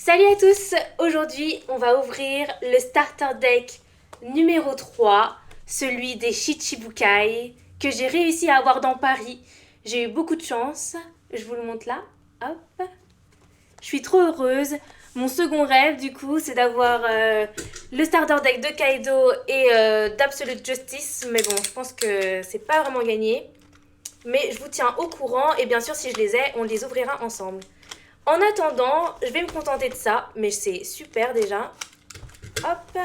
Salut à tous! Aujourd'hui, on va ouvrir le starter deck numéro 3, celui des Shichibukai, que j'ai réussi à avoir dans Paris. J'ai eu beaucoup de chance. Je vous le montre là. Hop! Je suis trop heureuse. Mon second rêve, du coup, c'est d'avoir le starter deck de Kaido et d'Absolute Justice. Mais bon, je pense que c'est pas vraiment gagné. Mais je vous tiens au courant et bien sûr, si je les ai, on les ouvrira ensemble. En attendant, je vais me contenter de ça, mais c'est super déjà. Hop.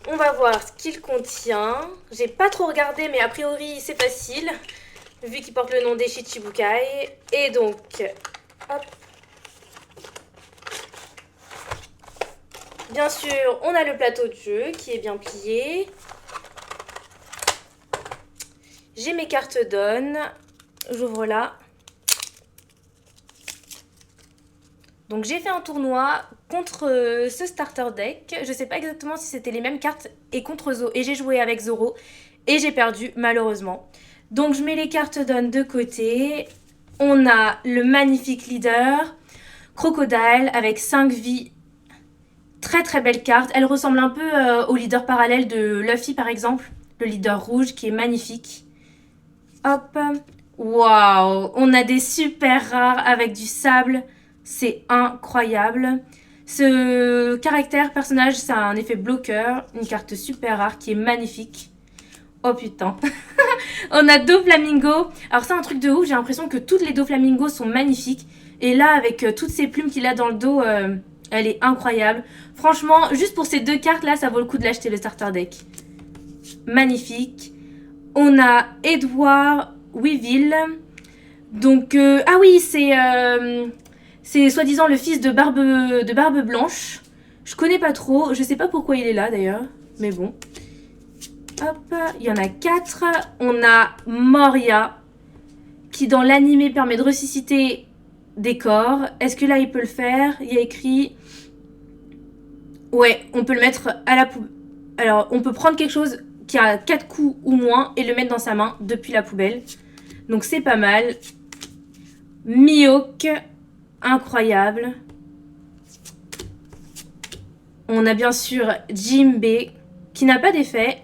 On va voir ce qu'il contient. J'ai pas trop regardé, mais a priori c'est facile, vu qu'il porte le nom des Shichibukai. Et donc, hop. Bien sûr, on a le plateau de jeu qui est bien plié. J'ai mes cartes Dawn. J'ouvre là. Donc j'ai fait un tournoi contre ce starter deck. Je sais pas exactement si c'était les mêmes cartes et contre Zoro. Et j'ai joué avec Zoro et j'ai perdu malheureusement. Donc je mets les cartes Dawn de côté. On a le magnifique leader, Crocodile avec 5 vies. Très très belle carte. Elle ressemble un peu au leader parallèle de Luffy par exemple. Le leader rouge qui est magnifique. Hop. Waouh. On a des super rares avec du sable. C'est incroyable. Ce personnage, c'est un effet bloqueur. Une carte super rare qui est magnifique. Oh putain. On a Doflamingo. Alors c'est un truc de ouf. J'ai l'impression que toutes les Doflamingos sont magnifiques. Et là, avec toutes ces plumes qu'il a dans le dos, elle est incroyable. Franchement, juste pour ces deux cartes là, ça vaut le coup de l'acheter, le starter deck. Magnifique. On a Edward Weevil. Donc, ah oui, c'est soi-disant le fils de Barbe Blanche. Je connais pas trop. Je sais pas pourquoi il est là d'ailleurs. Mais bon. Hop, il y en a 4. On a Moria, qui dans l'animé permet de ressusciter des corps. Est-ce que là il peut le faire? Il y a écrit... Ouais, on peut le mettre à la poubelle. Alors, on peut prendre quelque chose qui a 4 coups ou moins et le mettre dans sa main depuis la poubelle. Donc c'est pas mal. Mihawk, incroyable. On a bien sûr Jinbe, qui n'a pas d'effet.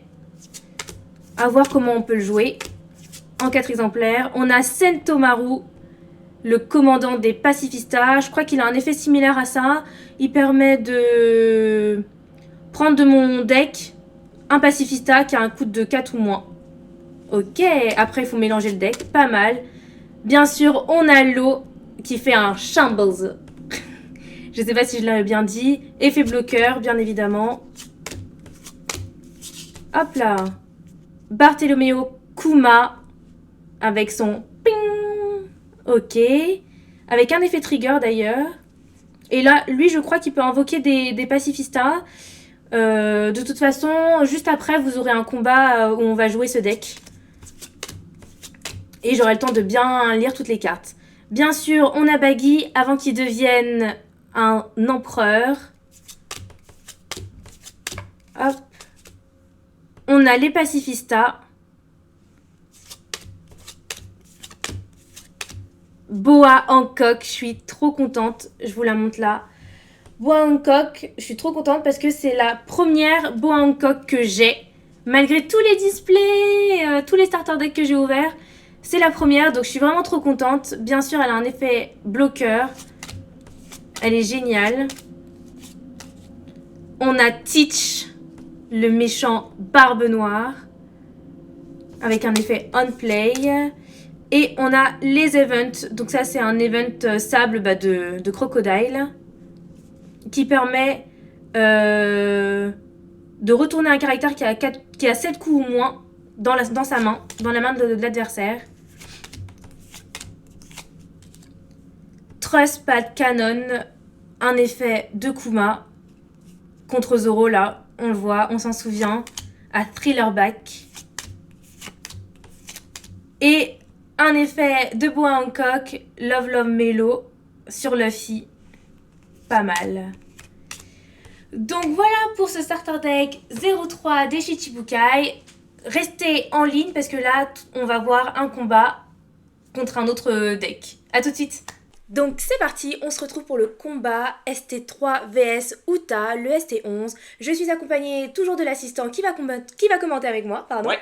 À voir comment on peut le jouer. En 4 exemplaires. On a Sentomaru, le commandant des pacifistas. Je crois qu'il a un effet similaire à ça. Il permet de prendre de mon deck un pacifista qui a un coût de 4 ou moins. Ok, après il faut mélanger le deck. Pas mal. Bien sûr, on a l'eau qui fait un shambles. Je sais pas si je l'avais bien dit. Effet bloqueur, bien évidemment. Hop là. Bartholoméo Kuma avec son ping. Ok. Avec un effet trigger d'ailleurs. Et là, lui, je crois qu'il peut invoquer des pacifistas. De toute façon, juste après, vous aurez un combat où on va jouer ce deck. Et j'aurai le temps de bien lire toutes les cartes. Bien sûr, on a Baggy avant qu'il devienne un empereur. Hop. On a les pacifistas. Boa Hancock, je suis trop contente. Je vous la montre là. Boa Hancock, je suis trop contente parce que c'est la première Boa Hancock que j'ai. Malgré tous les displays, tous les starter decks que j'ai ouverts. C'est la première, donc je suis vraiment trop contente. Bien sûr, elle a un effet bloqueur. Elle est géniale. On a Teach, le méchant Barbe Noire. Avec un effet on play. Et on a les events. Donc ça, c'est un event sable de Crocodile. Qui permet de retourner un caractère qui a 7 coups ou moins dans sa main. Dans la main de l'adversaire. Trust Pad Cannon, un effet de Kuma contre Zoro là, on le voit, on s'en souvient, à Thrillerback. Et un effet de Boa Hancock, Love Love Melo sur Luffy, pas mal. Donc voilà pour ce starter deck 03 des Shichibukai. Restez en ligne parce que là, on va voir un combat contre un autre deck. A tout de suite. Donc c'est parti, on se retrouve pour le combat ST3 vs Uta, le ST11. Je suis accompagnée toujours de l'assistant qui va commenter avec moi, pardon. Ouais,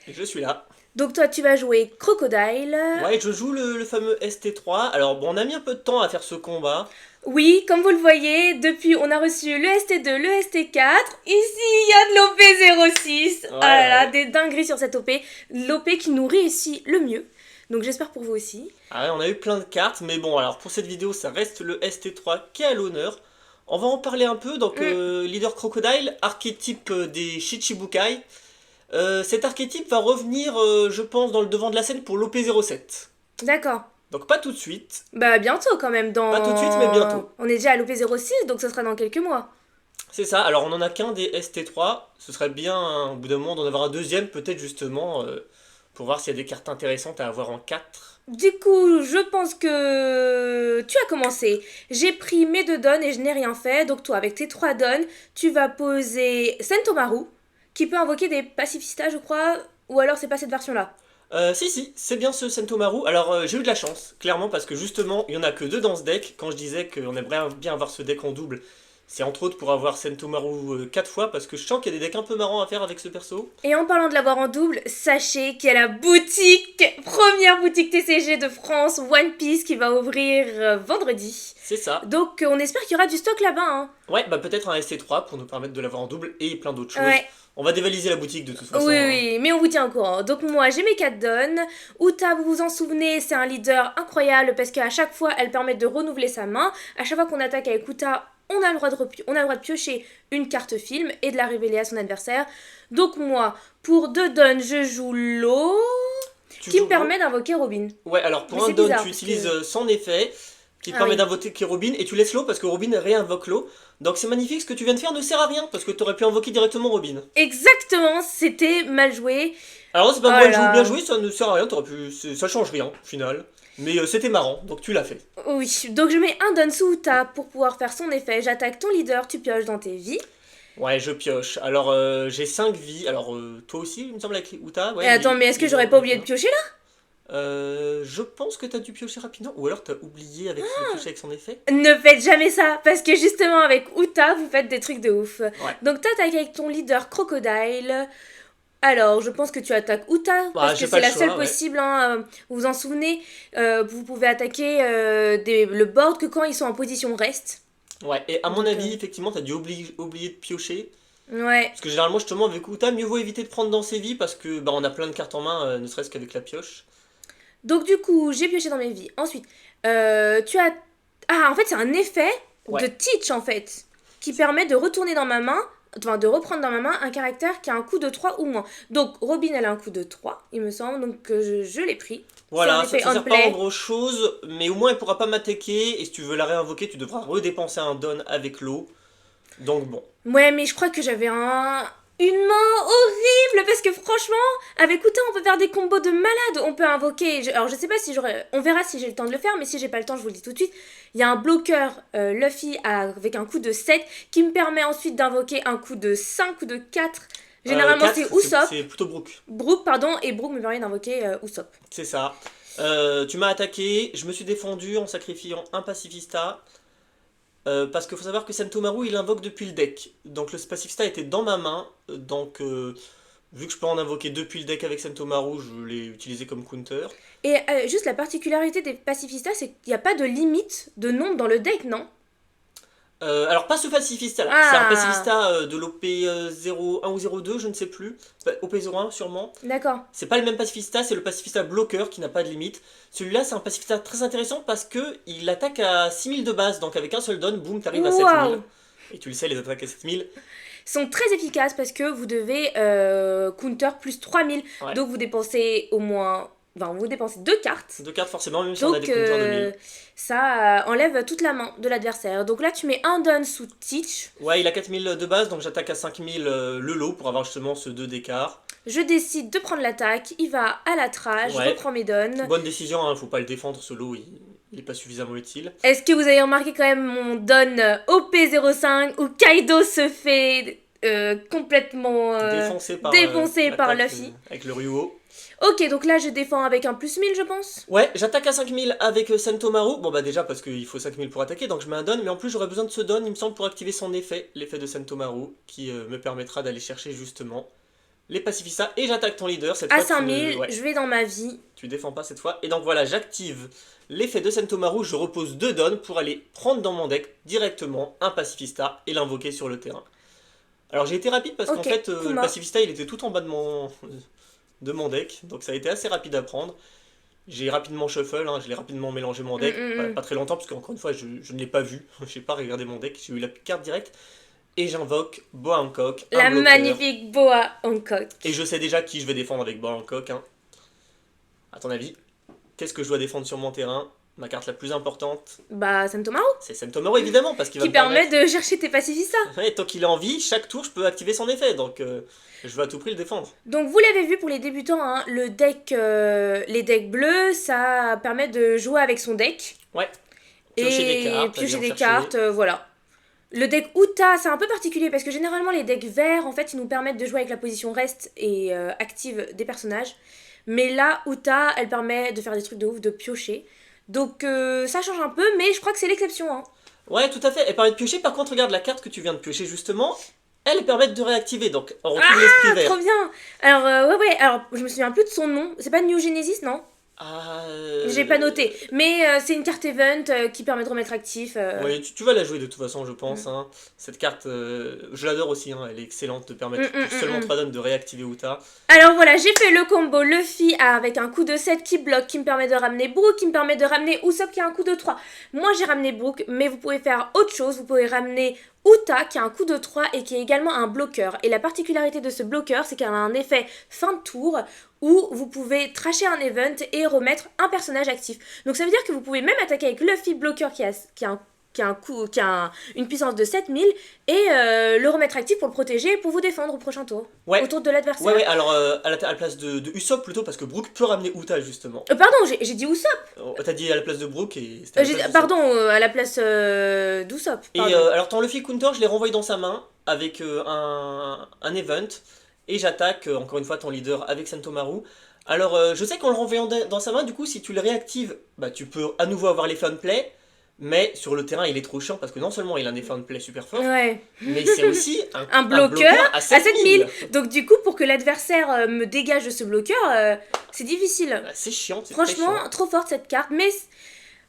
je suis là. Donc toi tu vas jouer Crocodile. Ouais, je joue le fameux ST3. Alors bon, on a mis un peu de temps à faire ce combat. Oui, comme vous le voyez, depuis on a reçu le ST2, le ST4. Ici il y a de l'OP06. Ouais, Ah là là, ouais. des dingueries sur cette OP. L'OP qui nous réussit le mieux. Donc j'espère pour vous aussi. Ah ouais, on a eu plein de cartes, mais bon, alors pour cette vidéo, ça reste le ST3 qui est à l'honneur. On va en parler un peu. Donc, Leader Crocodile, archétype des Shichibukai. Cet archétype va revenir, je pense, dans le devant de la scène pour l'OP07. D'accord. Donc pas tout de suite. Bah bientôt quand même, Pas tout de suite, mais bientôt. On est déjà à l'OP06, donc ce sera dans quelques mois. C'est ça, alors on en a qu'un des ST3, ce serait bien au bout d'un moment d'en avoir un deuxième, peut-être justement, pour voir s'il y a des cartes intéressantes à avoir en 4. Du coup, je pense que tu as commencé. J'ai pris mes 2 dons et je n'ai rien fait. Donc toi, avec tes 3 dons, tu vas poser Sentomaru, qui peut invoquer des pacifistas, je crois. Ou alors c'est pas cette version-là. Si, c'est bien ce Sentomaru. Alors j'ai eu de la chance, clairement, parce que justement, il y en a que 2 dans ce deck. Quand je disais qu'on aimerait bien avoir ce deck en double, c'est entre autres pour avoir Sentomaru 4 fois, parce que je sens qu'il y a des decks un peu marrants à faire avec ce perso. Et en parlant de l'avoir en double, sachez qu'il y a la première boutique TCG de France, One Piece, qui va ouvrir vendredi. C'est ça. Donc on espère qu'il y aura du stock là-bas, hein. Ouais, bah peut-être un ST3 pour nous permettre de l'avoir en double et plein d'autres choses. Ouais. On va dévaliser la boutique de toute façon. Oui, Hein. oui, mais on vous tient au courant. Donc moi, j'ai mes 4 dons. Uta, vous vous en souvenez, c'est un leader incroyable parce qu'à chaque fois, elle permet de renouveler sa main. À chaque fois qu'on attaque avec Uta, on a le droit de piocher une carte film et de la révéler à son adversaire. Donc moi, pour 2 dons, je joue l'eau qui me permet d'invoquer Robin. Ouais, alors pour Mais un c'est don, bizarre, tu parce utilises que- son effet qui te Ah permet oui. d'invoquer Robin et tu laisses l'eau parce que Robin réinvoque l'eau. Donc c'est magnifique, ce que tu viens de faire ne sert à rien parce que tu aurais pu invoquer directement Robin. Exactement, c'était mal joué. Alors là, c'est pas Oh mal joué ou bien là. joué, ça ne sert à rien, ça change rien au final. Mais c'était marrant, donc tu l'as fait. Oui, donc je mets un don sous Uta pour pouvoir faire son effet. J'attaque ton leader, tu pioches dans tes vies. Ouais, je pioche. Alors j'ai 5 vies. Alors toi aussi, il me semble, avec Uta. Ouais, Et attends, mais est-ce que j'aurais pas oublié de piocher là? Je pense que t'as dû piocher rapidement. Ou alors t'as oublié avec de piocher avec son effet. Ne faites jamais ça, parce que justement avec Uta, vous faites des trucs de ouf. Ouais. Donc t'attaques avec ton leader Crocodile. Alors, je pense que tu attaques Uta, Bah, parce j'ai que pas c'est le la choix, seule ouais. possible, hein, vous vous en souvenez. Vous pouvez attaquer le board que quand ils sont en position reste. Ouais, et à mon Donc, avis, effectivement, t'as dû oublier de piocher. Ouais. Parce que généralement, justement, avec Uta, mieux vaut éviter de prendre dans ses vies parce que bah, on a plein de cartes en main, ne serait-ce qu'avec la pioche. Donc du coup, j'ai pioché dans mes vies. Ensuite, tu as... Ah, en fait, c'est un effet Ouais. de Teach, en fait, qui permet de retourner dans ma main, enfin, de reprendre dans ma main un caractère qui a un coût de 3 ou moins. Donc, Robin, elle a un coût de 3, il me semble, donc je l'ai pris. Voilà, C'est un effet ça on sert pas à play. grand chose, mais au moins elle pourra pas m'attaquer, et si tu veux la réinvoquer, tu devras redépenser un don avec l'eau. Donc bon. Ouais, mais je crois que j'avais une main horrible, parce que franchement, avec Uta, on peut faire des combos de malade. On peut invoquer... Alors, je sais pas si j'aurais... On verra si j'ai le temps de le faire, mais si j'ai pas le temps, je vous le dis tout de suite. Il y a un bloqueur Luffy avec un coup de 7 qui me permet ensuite d'invoquer un coup de 5 ou de 4. Généralement, 4, c'est Usopp. c'est plutôt Brook. Brook, pardon, et Brook me permet d'invoquer Usopp. C'est ça. Tu m'as attaqué, je me suis défendu en sacrifiant un pacifista. Parce qu'il faut savoir que Sentomaru il invoque depuis le deck. Donc le pacifista était dans ma main. Donc vu que je peux en invoquer depuis le deck avec Sentomaru, je l'ai utilisé comme counter. Et juste la particularité des pacifistas, c'est qu'il n'y a pas de limite de nombre dans le deck, non? Alors pas ce pacifista là, Ah. c'est un pacifista de l'OP 01 ou 02, je ne sais plus. OP 01 sûrement. D'accord. C'est pas le même pacifista, c'est le pacifista bloqueur qui n'a pas de limite. Celui-là c'est un pacifista très intéressant parce que il attaque à 6000 de base, donc avec un seul don, boum, t'arrives à 7000. Waouh. Et tu le sais, les attaques à 7000. Sont très efficaces parce que vous devez counter plus 3000. Ouais. Donc vous dépensez au moins... Enfin, vous dépensez 2 cartes. 2 cartes forcément, même si on a Donc des counters de 1000. ça enlève toute la main de l'adversaire. Donc là, tu mets un don sous Teach. Ouais, il a 4000 de base, donc j'attaque à 5000 le lot pour avoir justement ce 2 d'écart. Je décide de prendre l'attaque. Il va à la trage. Ouais. Je reprends mes dons. Bonne décision, hein, faut pas le défendre, ce lot, il est pas suffisamment utile. Est-ce que vous avez remarqué quand même mon don OP05 où Kaido se fait complètement Défoncé par défoncé par l'attaque, Luffy. avec le Ryuo. Ok, donc là je défends avec un plus 1000 je pense. Ouais, j'attaque à 5000 avec Sentomaru. Bon bah déjà parce qu'il faut 5000 pour attaquer, donc je mets un don, mais en plus j'aurais besoin de ce don, il me semble, pour activer son effet, l'effet de Sentomaru, qui me permettra d'aller chercher justement les pacifistas. Et j'attaque ton leader, cette À fois 5000, ouais, je vais dans ma vie. tu défends pas cette fois. Et donc voilà, j'active l'effet de Sentomaru, je repose 2 dons pour aller prendre dans mon deck directement un pacifista et l'invoquer sur le terrain. Alors j'ai été rapide parce qu'en Ok, fait le Kuma. pacifista il était tout en bas de mon deck, donc ça a été assez rapide à prendre. J'ai rapidement shuffle, hein, je l'ai rapidement mélangé mon deck, Mm. pas très longtemps parce qu'encore une fois je ne l'ai pas vu, je n'ai pas regardé mon deck, j'ai eu la carte directe. Et j'invoque Boa Hancock, un La bloqueur. magnifique Boa Hancock. Et je sais déjà qui je vais défendre avec Boa Hancock. Hein. À ton avis, qu'est-ce que je dois défendre sur mon terrain? Ma carte la plus importante, Bah, Santomaru. c'est Sentomaru évidemment, parce qu'il va Qui me permettre... permet de chercher tes pacifistas. Ouais, tant qu'il est en vie, chaque tour je peux activer son effet, donc je veux à tout prix le défendre. Donc vous l'avez vu pour les débutants, hein, le deck, les decks bleus, ça permet de jouer avec son deck. Ouais, piocher des Et cartes, piocher aller en des chercher. cartes, voilà. Le deck Uta, c'est un peu particulier parce que généralement les decks verts, en fait, ils nous permettent de jouer avec la position reste et active des personnages. Mais là, Uta, elle permet de faire des trucs de ouf, de piocher. Donc ça change un peu, mais je crois que c'est l'exception. Hein. Ouais, tout à fait, elle permet de piocher, par contre regarde la carte que tu viens de piocher justement, elle permet de réactiver, donc on retrouve l'esprit Ah, vert. trop bien. Alors, ouais, alors je me souviens plus de son nom. C'est pas New Genesis, non? Ah, J'ai pas noté. Mais c'est une carte event qui permet de remettre actif. ouais, tu vas la jouer de toute façon, je Mm. pense. Hein. Cette carte, je l'adore aussi, hein, elle est excellente de permettre Mm, mm, pour seulement mm. 3 donnes de réactiver Uta. Alors voilà, j'ai fait le combo Luffy avec un coup de 7 qui bloque, qui me permet de ramener Brook, qui me permet de ramener Usopp qui a un coup de 3. Moi j'ai ramené Brook, mais vous pouvez faire autre chose, vous pouvez ramener Uta qui a un coup de 3 et qui est également un bloqueur. Et la particularité de ce bloqueur, c'est qu'elle a un effet fin de tour où vous pouvez trasher un event et remettre un personnage actif. Donc ça veut dire que vous pouvez même attaquer avec Luffy bloqueur qui a une puissance de 7000 et le remettre actif pour le protéger et pour vous défendre au prochain tour. Ouais, Au tour de l'adversaire. ouais, alors à la place de Usopp plutôt, parce que Brook peut ramener Uta justement. Pardon, j'ai dit Usopp. T'as dit à la place de Brook et c'était à la place d'Usopp. Pardon, à la place d'Usopp. Et Pardon. alors ton Luffy Counter, je l'ai renvoyé dans sa main avec un event. Et j'attaque encore une fois ton leader avec Sentomaru. Alors je sais qu'en le renvoyant dans sa main, du coup si tu le réactives, bah, tu peux à nouveau avoir l'effet on play. Mais sur le terrain il est trop chiant parce que non seulement il a un effet on play super fort, Ouais. mais c'est aussi Un bloqueur à à 7000. 7000. Donc du coup, pour que l'adversaire me dégage de ce bloqueur, c'est difficile. Bah, c'est chiant, c'est très Franchement, chiant. trop forte cette carte. Mais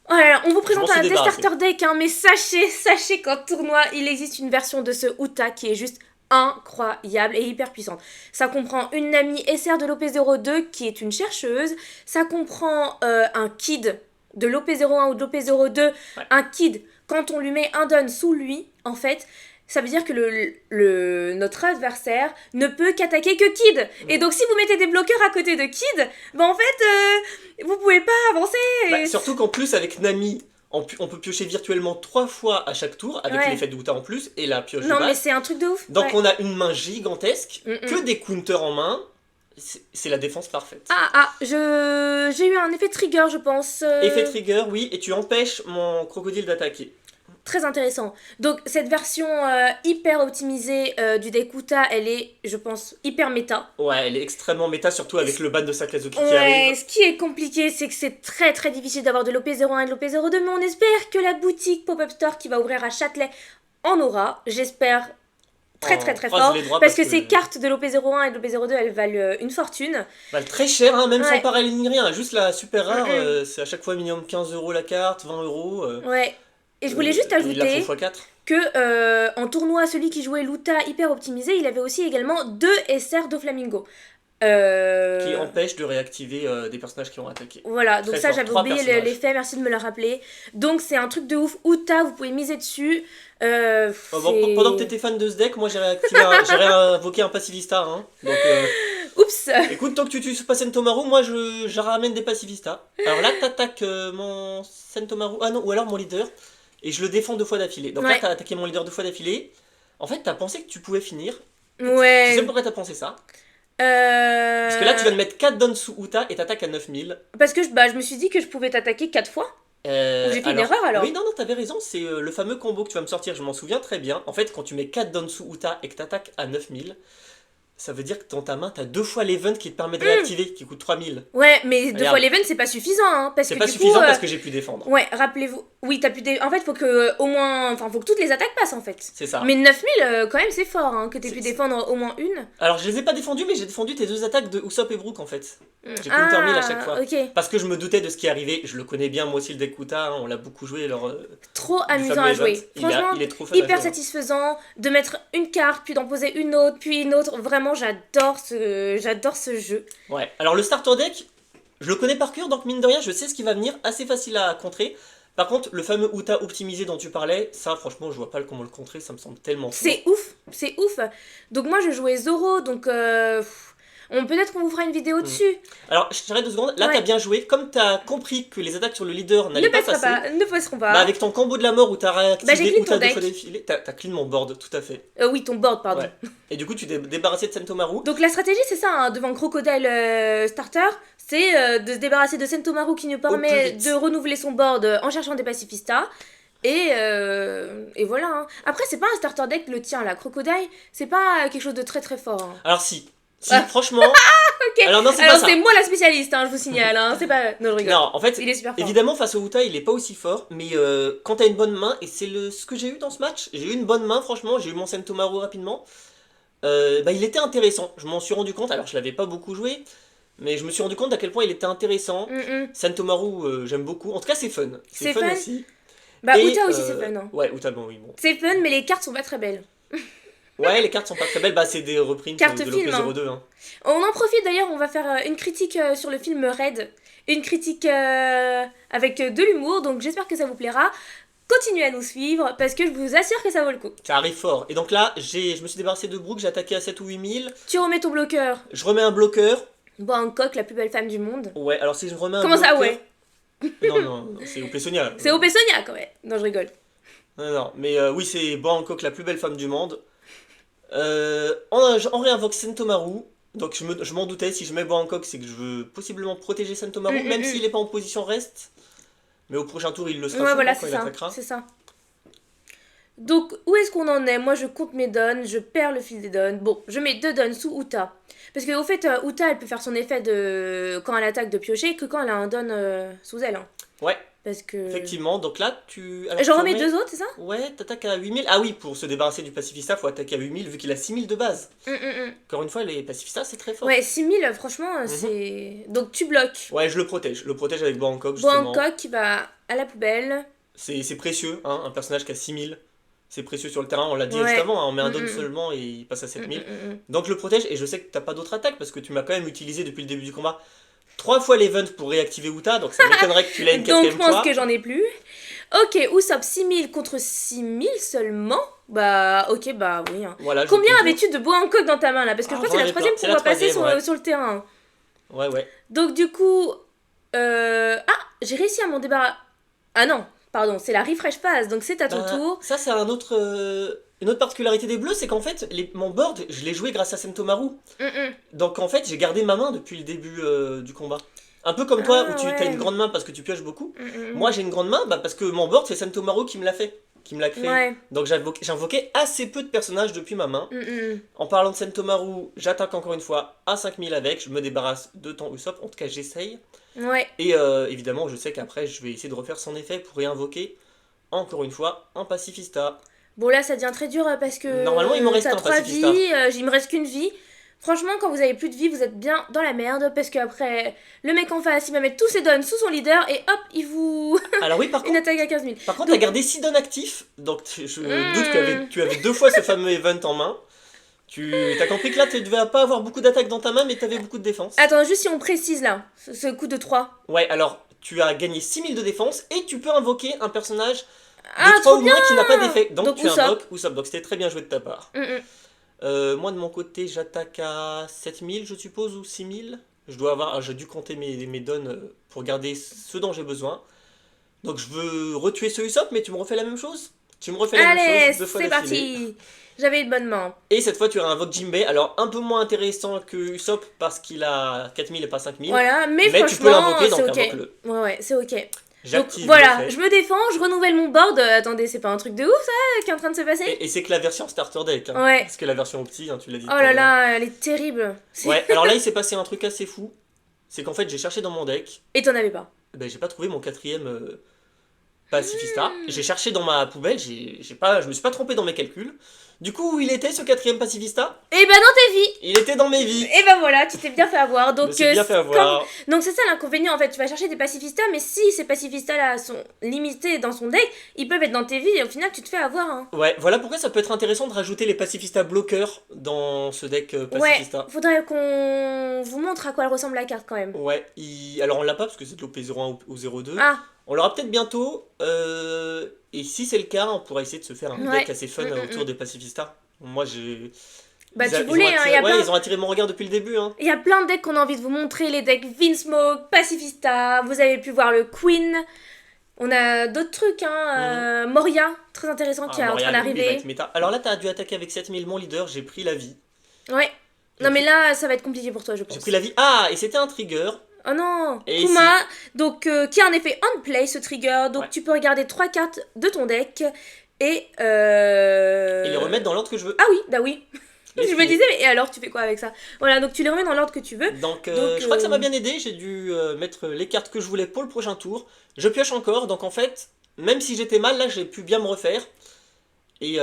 voilà, on vous présente m'en suis un des débarrassé. starter deck, hein, mais sachez qu'en tournoi, il existe une version de ce Uta qui est juste incroyable et hyper puissante. Ça comprend une Nami SR de l'OP02 qui est une chercheuse. Ça comprend un Kid de l'OP01 ou de l'OP02. Ouais. Un Kid, quand on lui met un don sous lui, en fait, ça veut dire que notre adversaire ne peut qu'attaquer que Kid. Et donc si vous mettez des bloqueurs à côté de Kid, bah en fait, vous pouvez pas avancer. Bah, surtout qu'en plus avec Nami, on peut piocher virtuellement 3 fois à chaque tour, avec Ouais. l'effet de Uta en plus, et la pioche Non de mais base. c'est un truc de ouf. Donc Ouais. on a une main gigantesque, Mm. que des counters en main, c'est la défense parfaite. J'ai eu un effet trigger, je pense. Effet trigger, oui, et tu empêches mon crocodile d'attaquer. Très intéressant. Donc cette version hyper optimisée du deck Uta, elle est, je pense, hyper méta. Ouais, elle est extrêmement méta, surtout avec le ban de Sakazuki qui Ouais, arrive. ce qui est compliqué, c'est que c'est très très difficile d'avoir de l'OP01 et de l'OP02, mais on espère que la boutique Pop-Up Store qui va ouvrir à Châtelet en aura. J'espère très très très croise fort. les doigts Parce que ces cartes de l'OP01 et de l'OP02, elles valent une fortune. Bah, très cher, hein, même Ouais. sans parallèle ni rien. Juste la super rare, Mm. c'est à chaque fois minimum 15 € la carte, 20 €. Ouais. Et je voulais juste Il la faut ajouter x4. que en tournoi, celui qui jouait Luta hyper optimisé, il avait aussi également 2 SR de Flamingo. Qui empêche de réactiver des personnages qui ont attaqué. Voilà, donc Très ça fort, j'avais 3 oublié personnages. l'effet, merci de me le rappeler. Donc c'est un truc de ouf. Uta, vous pouvez miser dessus. Bon, C'est- pendant que t'étais fan de ce deck, moi j'ai réinvoqué un pacifista. Hein. Donc Oups. écoute, tant que tu tues pas Sentomaru, moi je ramène des pacifistas. Alors là t'attaques mon Sentomaru, ah non, ou alors mon leader, et je le défends 2 fois d'affilée. Donc là Ouais. t'as attaqué mon leader 2 fois d'affilée. En fait t'as pensé que tu pouvais finir. Tu sais Ouais. pourquoi t'as pensé ça? Parce que là tu viens de mettre 4 dons sous Uta et t'attaques à 9000. Parce que je me suis dit que je pouvais t'attaquer 4 fois. J'ai fait une erreur, alors. Oui, non, t'avais raison, c'est le fameux combo que tu vas me sortir, je m'en souviens très bien. En fait, quand tu mets 4 dons sous Uta et que t'attaques à 9000, Ça veut dire que dans ta main, t'as 2 fois l'event qui te permet de réactiver, qui coûte 3000. Ouais, mais 2 fois Regarde. l'event, c'est pas suffisant, hein, parce C'est que pas du suffisant coup... parce que j'ai pu défendre. Ouais, rappelez-vous. Oui, t'as pu... En fait, faut que au moins... Enfin, faut que toutes les attaques passent, en fait. C'est ça. Mais 9000, quand même, c'est fort, hein, que t'aies C'est- pu défendre au moins une. Alors, je les ai pas défendus, mais j'ai défendu tes 2 attaques de Usopp et Brook en fait. J'ai counter 1000 à chaque fois. Ok. Parce que je me doutais de ce qui arrivait. Je le connais bien, moi aussi, le deck Uta, hein, on l'a beaucoup joué. Trop Du amusant fameux à event. jouer. Franchement, il est trop fun à hyper jouer, hein. satisfaisant de mettre une carte, puis d'en poser une autre, puis une autre. Vraiment, j'adore ce jeu. Ouais, alors le starter deck, je le connais par cœur, donc mine de rien, je sais ce qui va venir, assez facile à contrer. Par contre, le fameux Uta optimisé dont tu parlais, ça franchement, je vois pas comment le contrer, ça me semble tellement fort. C'est ouf. Donc moi, je jouais Zoro, donc peut-être qu'on vous fera une vidéo dessus. Alors, je t'arrête 2 secondes, là Ouais. t'as bien joué, comme t'as compris que les attaques sur le leader n'allaient pas passer, Ne passeront pas. bah avec ton combo de la mort où t'as Bah, j'ai réactivé clean Uta ton 2 fois deck. défilé, t'as clean mon board, tout à fait. Oui, ton board, pardon. Ouais. Et du coup, tu t'es débarrassé de Sentomaru. Donc la stratégie, c'est ça, hein, devant Crocodile Starter, c'est de se débarrasser de Sentomaru qui nous permet plus vite. de renouveler son board en cherchant des pacifistas. Et voilà. Hein. Après, c'est pas un starter deck le tien, là. Crocodile, c'est pas quelque chose de très très fort. Hein. Alors si, Ah. franchement... Ok. Alors non, c'est Alors pas ça. c'est moi la spécialiste, hein, je vous signale. Hein. C'est pas... Non, je rigole. Non, en fait, Il est super fort. évidemment, face au Uta, il est pas aussi fort, mais quand t'as une bonne main, et c'est ce que j'ai eu dans ce match, j'ai eu une bonne main, franchement, j'ai eu mon Sentomaru rapidement, bah, il était intéressant, je m'en suis rendu compte, alors je l'avais pas beaucoup joué, mais je me suis rendu compte à quel point il était intéressant. Sentomaru, j'aime beaucoup, en tout cas c'est fun. C'est fun. Aussi. Bah, Et, Uta aussi, c'est fun. Hein. Ouais, Uta, bon, oui, bon. C'est fun, mais les cartes sont pas très belles. Ouais, les cartes sont pas très belles, bah c'est des reprints Carte de film, l'OP02. Hein. On en profite d'ailleurs, on va faire une critique sur le film Red. Une critique avec de l'humour, donc j'espère que ça vous plaira. Continuez à nous suivre parce que je vous assure que ça vaut le coup. Ça arrive fort. Et donc là, je me suis débarrassé de Brook, j'ai attaqué à 7 ou 8000, Tu remets ton bloqueur. je remets un bloqueur. Bangkok, la plus belle femme du monde. Ouais, alors si je remets un Comment ça, bloqueur... ouais? Non, c'est OP Sonia. C'est OP Sonia quand même. Non, je rigole. Non, mais oui, c'est Bangkok, la plus belle femme du monde. On réinvoque Sentomaru. Donc je m'en doutais, si je mets Bangkok, c'est que je veux possiblement protéger Sentomaru, même s'il est pas en position reste. Mais au prochain tour, il le sera Ouais, sûrement voilà, quand c'est il ça. attaquera. C'est ça. Donc, où est-ce qu'on en est? Moi, je compte mes dons, je perds le fil des dons. Bon, je mets 2 dons sous Uta. Parce qu'au fait, Uta, elle peut faire son effet de quand elle attaque de piocher que quand elle a un don sous elle. Hein. Ouais, Parce que... effectivement. Donc là, alors, J'en tu remets remets- 2 autres, c'est ça? Ouais, t'attaques à 8000. Ah oui, pour se débarrasser du pacifista, faut attaquer à 8000 vu qu'il a 6000 de base. Encore une fois, les pacifistas, c'est très fort. Ouais, 6000, franchement, c'est... Donc, tu bloques. Ouais, je le protège. Je le protège avec Bangkok, justement. Bangkok qui va à la poubelle. C'est précieux, hein, un personnage qui a 6000. C'est précieux sur le terrain, on l'a dit Ouais. juste avant, hein, on met un don Mm. seulement et il passe à 7000. Donc je le protège et je sais que t'as pas d'autre attaque parce que tu m'as quand même utilisé depuis le début du combat 3 fois l'event pour réactiver Uta, donc ça m'étonnerait que tu l'aies une Donc, je quatrième pense fois. que j'en ai plus. Ok, Usopp, 6000 contre 6000 seulement. Bah, ok, bah oui. Hein. Voilà, je Combien toujours. avais-tu de Bangkok dans ta main là? Parce que Ah, je crois que c'est la j'en avais troisième pas. C'est qu'on la va passer troisième, ouais. sur le terrain. Ouais. Donc du coup... Ah, j'ai réussi à m'en débarrasser... Ah non, pardon, c'est la refresh phase, donc c'est à ton Bah, tour. ça c'est une autre particularité des bleus, c'est qu'en fait, mon board, je l'ai joué grâce à Sentomaru. Donc en fait, j'ai gardé ma main depuis le début du combat. Un peu comme toi, Ah, où tu ouais. as une grande main parce que tu pioches beaucoup. Moi j'ai une grande main parce que mon board, c'est Sentomaru qui me l'a fait, qui me l'a créé. Ouais. Donc j'invoquais assez peu de personnages depuis ma main. En parlant de Sentomaru, j'attaque encore une fois à 5000 avec, je me débarrasse de ton Usopp, en tout cas j'essaye. Ouais. Et évidemment, je sais qu'après, je vais essayer de refaire son effet pour réinvoquer, encore une fois, un pacifista. Bon là, ça devient très dur parce que... Normalement, il me reste t'as un 3 pacifista. vies, il me reste qu'une vie. Franchement, quand vous avez plus de vie, vous êtes bien dans la merde parce qu'après, le mec en face, il va mettre tous ses dons sous son leader et hop, il vous... Alors oui, par Une contre, attaque à 15 000. t'as gardé 6 dons actifs, donc je doute que tu avais 2 fois ce fameux event en main. T'as compris que là, tu devais pas avoir beaucoup d'attaques dans ta main, mais t'avais beaucoup de défense. Attends, juste si on précise là, ce coup de 3. Ouais, alors, tu as gagné 6000 de défense et tu peux invoquer un personnage de Ah, 3 trop ou moins qui n'a pas d'effet. Donc tu Usopp. invoques Usopp, donc c'était très bien joué de ta part. Moi de mon côté, j'attaque à 7000, je suppose, ou 6000. J'ai dû compter mes dons pour garder ce dont j'ai besoin. Donc je veux retuer ce Usopp, mais tu me refais la même chose. Tu me refais la même Allez, chose 2 fois c'est d'affilée. parti. J'avais une bonne main. Et cette fois, tu réinvoques Jinbei. Alors un peu moins intéressant que Usopp parce qu'il a 4000 et pas 5000. Voilà, mais tu peux franchement, l'invoquer, donc c'est ok. invoque-le. Ouais, c'est ok. Donc J'active, je le voilà, fais. je me défends, je renouvelle mon board. Attendez, c'est pas un truc de ouf ça qui est en train de se passer? Et c'est que la version starter deck, hein. Ouais. Parce que la version opti, hein, tu l'as dit Oh tout à là l'heure. là, elle est terrible. Ouais, alors là, il s'est passé un truc assez fou. C'est qu'en fait, j'ai cherché dans mon deck. Et t'en avais pas. Ben, j'ai pas trouvé mon quatrième pacifista. J'ai cherché dans ma poubelle, je me suis pas trompé dans mes calculs. Du coup, où il était ce quatrième pacifista? Et bah dans tes vies. Il était dans mes vies. Et bah voilà, tu t'es bien fait avoir. Je me Donc suis bien fait avoir. donc c'est ça l'inconvénient en fait, tu vas chercher des pacifistas, mais si ces pacifistas là sont limités dans son deck, ils peuvent être dans tes vies et au final tu te fais avoir. Hein. Ouais, voilà pourquoi ça peut être intéressant de rajouter les pacifistas bloqueurs dans ce deck Ouais, pacifista. faudrait qu'on vous montre à quoi elle ressemble la carte quand même. Ouais, alors on l'a pas parce que c'est de l'OP01 ou 02. Ah, On l'aura peut-être bientôt. Et si c'est le cas, on pourra essayer de se faire un Ouais. deck assez fun autour des pacifistas. Moi j'ai. bah Ils tu voulais, ont hein, attiré, y a ouais, plein... ils ont attiré mon regard depuis le début. Hein. Il y a plein de decks qu'on a envie de vous montrer, les decks Vinsmoke, Pacifista, vous avez pu voir le Queen, on a d'autres trucs, hein, Moria, très intéressant, qui est en Montréal, train oui, il va d'arriver. être méta. Alors là, t'as dû attaquer avec 7000 mon leader, j'ai pris la vie. Ouais, non mais là ça va être compliqué pour toi je pense. J'ai pris la vie. Ah, et c'était un trigger. Oh non, Et Kuma, donc qui a un effet on play ce trigger, donc Ouais. tu peux regarder 3 cartes de ton deck et Et les remettre dans l'ordre que je veux. Ah oui, bah oui. Les Je me filer. disais, mais et alors tu fais quoi avec ça? Voilà, donc tu les remets dans l'ordre que tu veux. Donc, Donc, je crois que ça m'a bien aidé. J'ai dû mettre les cartes que je voulais pour le prochain tour. Je pioche encore. Donc en fait, même si j'étais mal, là, j'ai pu bien me refaire. Et,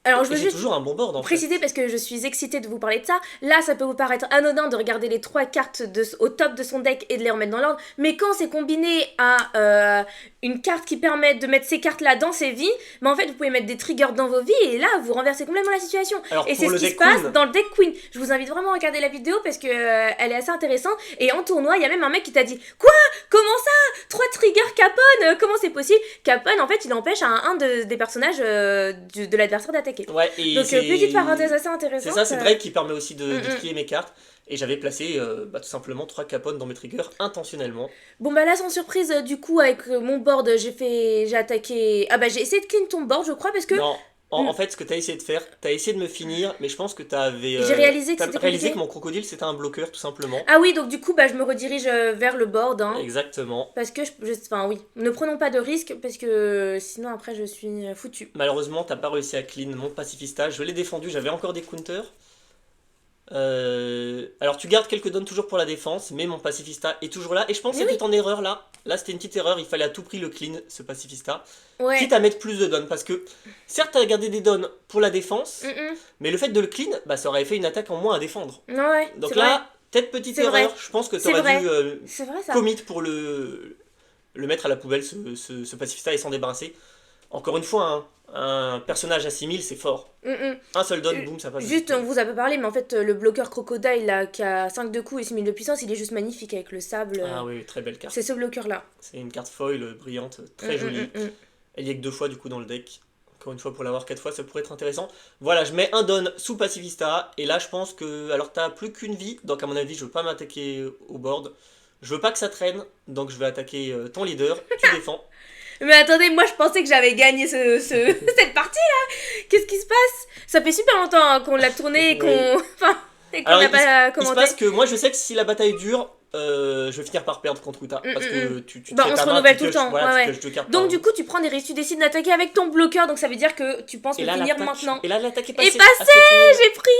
Alors je et veux j'ai juste toujours un bon board en préciser fait. parce que je suis excitée de vous parler de ça. Là, ça peut vous paraître anodin de regarder les 3 cartes au top de son deck et de les remettre dans l'ordre. Mais quand c'est combiné à une carte qui permet de mettre ces cartes-là dans ses vies, mais en fait, vous pouvez mettre des triggers dans vos vies et là, vous renversez complètement la situation. Alors Et pour c'est ce le qui se deck passe Queen, dans le deck Queen. Je vous invite vraiment à regarder la vidéo parce que elle est assez intéressante. Et en tournoi, il y a même un mec qui t'a dit quoi? Comment ça? 3 triggers Capone? Comment c'est possible? Capone, en fait, il empêche un des personnages de l'adversaire d'attaquer. ouais, et Donc petite parenthèse assez intéressante. c'est ça, c'est Drake qui permet aussi de Mm, mm. trier mes cartes. Et j'avais placé tout simplement 3 capones dans mes triggers intentionnellement. Bon bah là sans surprise du coup avec mon board j'ai attaqué... Ah bah j'ai essayé de clean ton board je crois parce que Non, en fait, ce que t'as essayé de faire, t'as essayé de me finir, mais je pense que t'avais. J'ai réalisé que t'as c'était réalisé compliqué. que mon crocodile c'était un bloqueur tout simplement. Ah oui donc du coup bah je me redirige vers le board hein, Exactement. parce que enfin oui, ne prenons pas de risques parce que sinon après je suis foutue. Malheureusement, t'as pas réussi à clean mon pacifista. Je l'ai défendu, j'avais encore des counters. Alors tu gardes quelques dons toujours pour la défense, mais mon pacifista est toujours là. Et je pense que Mais c'était en erreur là. Là c'était une petite erreur, il fallait à tout prix le clean ce pacifista. Ouais. Quitte à mettre plus de dons, parce que certes t'as gardé des dons pour la défense, Mm, mais le fait de le clean, bah ça aurait fait une attaque en moins à défendre. mm. Ouais, Donc c'est là, peut-être petite C'est erreur, vrai. je pense que C'est t'aurais vrai. dû vrai. C'est vrai ça. commit pour le mettre à la poubelle, ce pacifista, et s'en débarrasser. Encore une fois, hein, un personnage à 6000 c'est fort. Mm, mm. Un seul don, boum, ça passe. Juste, on vous a pas parlé, mais en fait, le bloqueur Crocodile là, qui a 5 de coups et 6000 de puissance, il est juste magnifique avec le sable. Ah oui, très belle carte. C'est ce bloqueur là. C'est une carte foil brillante, très jolie. Elle y est que 2 fois du coup dans le deck. Encore une fois, pour l'avoir 4 fois, ça pourrait être intéressant. Voilà, je mets un don sous pacifista. Et là, je pense que. Alors, t'as plus qu'une vie. Donc, à mon avis, je veux pas m'attaquer au board. Je veux pas que ça traîne. Donc, je vais attaquer ton leader. Tu défends. Mais attendez, moi je pensais que j'avais gagné cette partie là. Qu'est-ce qui se passe? Ça fait super longtemps hein, qu'on l'a tourné et qu'on. Oui. Enfin, et qu'on Alors, n'a il pas se commenté. passe que moi, je sais que si la bataille dure, je vais finir par perdre contre Uta. Parce que tu te Bah, fais on ta se main, renouvelle tu tout le pioches, temps, voilà, ouais, tu ouais. pioches 2 cartes Donc par du coup, tu prends des risques, tu décides d'attaquer avec ton bloqueur, donc ça veut dire que tu penses Et le là, finir l'attaque- maintenant. Et là, l'attaque est Et passée. passé, à 7000. j'ai pris.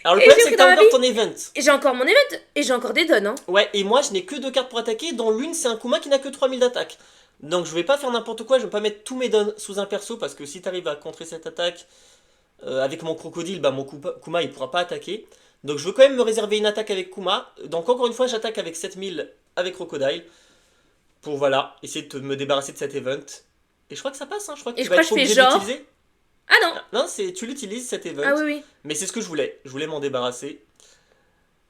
Alors, le et problème, j'ai c'est que pris dans t'as la encore ton event. Et j'ai encore mon event et j'ai encore des dons. Hein. Ouais, et moi je n'ai que 2 cartes pour attaquer, dont l'une c'est un Kuma qui n'a que 3000 d'attaque. Donc je vais pas faire n'importe quoi, je vais pas mettre tous mes dons sous un perso, parce que si t'arrives à contrer cette attaque avec mon crocodile, bah mon Kuma il pourra pas attaquer. Donc je veux quand même me réserver une attaque avec Kuma. Donc encore une fois j'attaque avec 7000 avec Crocodile. Pour voilà, essayer de me débarrasser de cet event. Et je crois que ça passe, hein. Je crois que Et tu je vas crois être que je fais obligé de genre. l'utiliser. Ah non. Non, tu l'utilises cet event. Ah oui, oui. Mais c'est ce que je voulais. Je voulais m'en débarrasser.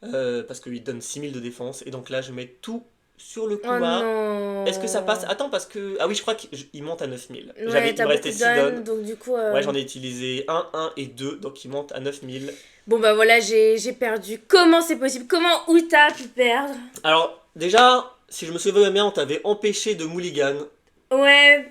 Parce qu'il donne 6000 de défense. Et donc là, je mets tout sur le Oh Kuma. non. Est-ce que ça passe? Attends, parce que. Ah oui, je crois qu'il monte à 9000. Ouais, Il t'as me beaucoup restait de 6 dons, dons. donc du coup... Ouais, j'en ai utilisé 1, 1 et 2. Donc il monte à 9000. Bon bah voilà, j'ai perdu. Comment c'est possible? Comment Uta a pu perdre? Alors, déjà, si je me souviens bien, on t'avait empêché de mulligan. Ouais.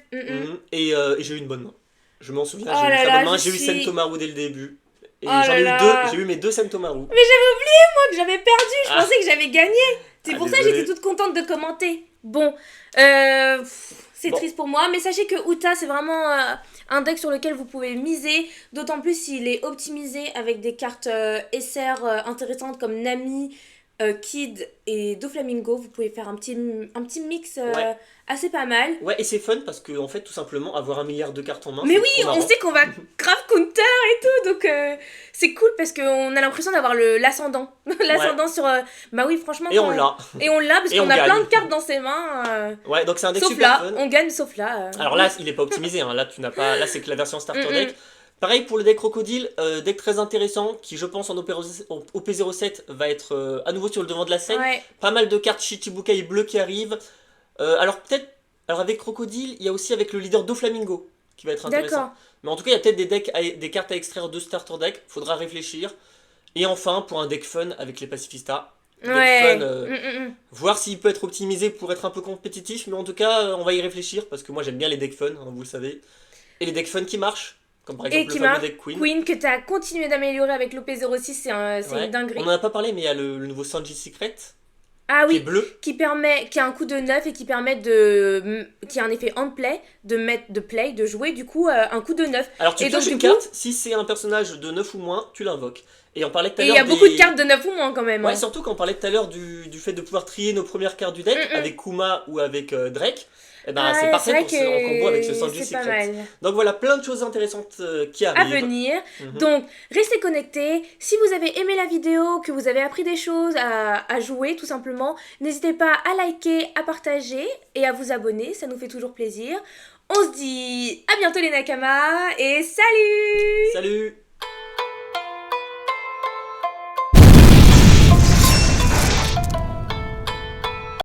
Et j'ai eu une bonne main. Je m'en souviens, Oh j'ai eu une là très là, bonne main. je J'ai eu suis- Sentomaru dès le début. Et Oh j'en là ai eu là. 2. J'ai eu mes 2 Sentomaru. Mais j'avais oublié moi que j'avais perdu. Je Ah. pensais que j'avais gagné. C'est Ah, pour ça que désolé. j'étais toute contente de commenter. Bon, c'est Bon, triste pour moi, mais sachez que Uta, c'est vraiment un deck sur lequel vous pouvez miser, d'autant plus s'il est optimisé avec des cartes SR intéressantes comme Nami, Kid et Doflamingo. Vous pouvez faire un petit mix ouais. assez pas mal. Ouais, et c'est fun parce que, en fait, tout simplement, avoir un milliard de cartes en main, Mais c'est oui, trop on marrant. sait qu'on va grave counter et tout, donc c'est cool parce qu'on a l'impression d'avoir l'ascendant. Ouais, L'ascendant sur... bah oui, franchement, et on l'a. Et on l'a parce Et on qu'on a plein gagne. de cartes dans ses mains. Ouais, donc c'est un deck Sauf super là, fun. on gagne sauf là. Alors là, il est pas optimisé, hein. Là, tu n'as pas. Là, c'est que la version Mm, starter mm. deck. Pareil pour le deck Crocodile, deck très intéressant qui, je pense, en OP07 va être à nouveau sur le devant de la scène. Ouais, Pas mal de cartes Shichibukai bleues qui arrivent. Alors peut-être. Alors avec Crocodile, il y a aussi avec le leader Doflamingo qui va être intéressant. d'accord. Mais en tout cas, il y a peut-être des cartes à extraire de starter deck. Faudra réfléchir. Et enfin, pour un deck fun avec les Pacifistas. Deck fun, Ouais. voir s'il peut être optimisé pour être un peu compétitif. Mais en tout cas, on va y réfléchir parce que moi j'aime bien les decks fun, hein, vous le savez. Et les decks fun qui marchent. Comme par Et exemple le fameux Kima, deck Queen. Queen, que t'as continué d'améliorer avec l'OP06, c'est une Ouais. On en dinguerie. a pas parlé, mais il y a le nouveau Sanji Secret Ah qui est oui, bleu. qui a un coup de neuf et qui permet qui a un effet hand play, de jouer du coup un coup de neuf. Alors tu Et donc pioches du une coup, carte, si c'est un personnage de 9 ou moins, tu l'invoques. Et on parlait tout à et il y l'heure a beaucoup de des. cartes de 9 ou moins quand même. Ouais, Hein. surtout quand on parlait tout à l'heure du fait de pouvoir trier nos premières cartes du deck Mm, mm. avec Kuma ou avec Drake. Et ben c'est Ouais, c'est parfait vrai en combo avec ce que Sanji c'est pas Secret. mal. Donc voilà, plein de choses intéressantes qui À arrivent. venir. Mhm. Donc, restez connectés. Si vous avez aimé la vidéo, que vous avez appris des choses à jouer tout simplement, n'hésitez pas à liker, à partager et à vous abonner, ça nous fait toujours plaisir. On se dit à bientôt les Nakamas et salut! Salut!